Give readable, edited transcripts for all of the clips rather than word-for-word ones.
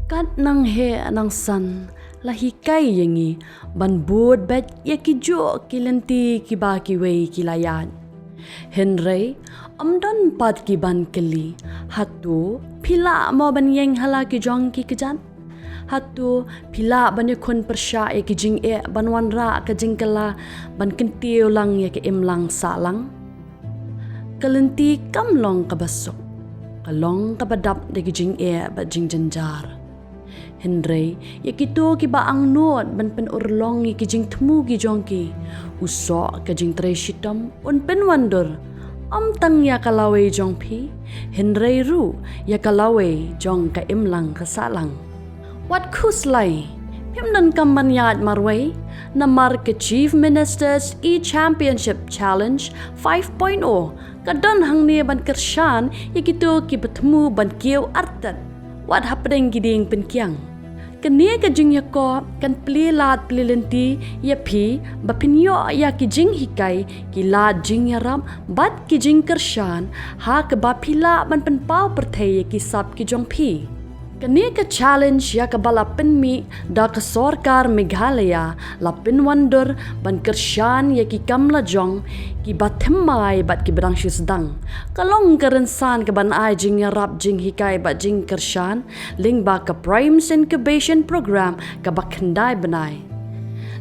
Kat nang he nang san lahi kai yangi ban bod bet ya ki jo ki lenti ki ba ki wei ki layan. Henry amdan pat ki ban keli hatu pila mo ban yeng hala ki jong ki kejan. Hatu pila ban yakun persya ya ki jing e ban wan ra ka jing kala ban kentiu lang ya ki imlang salang. Kalenti kamlong kabasok. Kalong kabadap de ki jing e ba jing janjar. Henry, ya kito ki ba ang nuot ban pen urlong ki jing temu ki jongki. Usok ka jing tre shitam un pen wandor. Tang ya kalawe jong pi. Henry ru ya kalawe jong ka imlang kasalang. Wat kuslay? Pimnan kamban yad marway na mark Chief Minister's E-Championship Challenge 5.0 kadon hang ni ban kersyan ya kito ki bertemu ban kieu artat. Wat hapdeng giding penkiang. Kenia ka jing ya ko kan plilat plilenti ya pi bapinyo ya ki jing hikai ki lad jing ya ram bat ki jing kersyan ha ka bapila ban penpau perthai ya ki sap ki jong pi. Kenia ka challenge ya ka bala penmi da ka sorkar Meghalaya la pinwandur ban kersyan ya ki kamla jong ki bathemai bat ki berang sedang. Kalong kerensan ke ban ai jing ya rap jing hikai bat jing kersyan ling ba ka Primes Incubation Program ka bakhendai benai.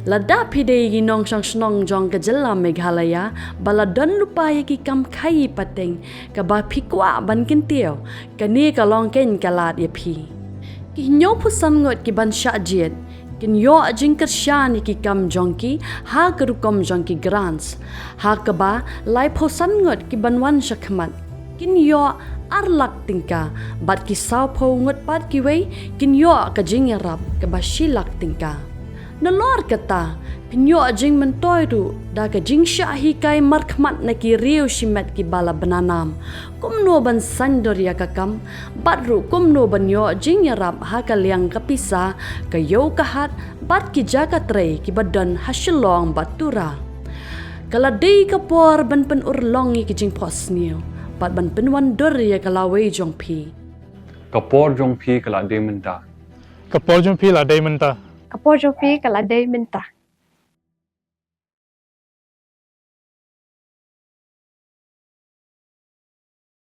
Lada pide gi Nongseng snong jong ka jela Meghalaya bala don lupa ya ki kam khai pateng ka ba phikwa ban kintiau kani ka long ken kalat ya phi. Ki nyo pusan ngot ki ban sha jet kin yo jing kersyan ki kam jongki ha kerukom jongki grants ha ka ba lai pusan ngot ki ban wan shakmat kin yo arlak tingka bat ki saw po ngot pat ki wei kin yo ka jing ya rap ka ba shilak tingka. Nolor kata, pinyo jing mentoy tu, da ka jing syahi kai markmat na ki riu shimet ki bala bananam. Kumno ban sandor ya kakam, batru kumno ban yo jing yarap ha ka liang kapisa, ka yo kahat, bat ki jaga tre ki badan hasilong batura. Kala day kapor ban pen urlongi ki jing pos niyo, bat ban pen wandor ya kalawe jong pi. Kapor jong pi kala day menta. Kapor jong pi la day menta. Kapor jopi kala day minta.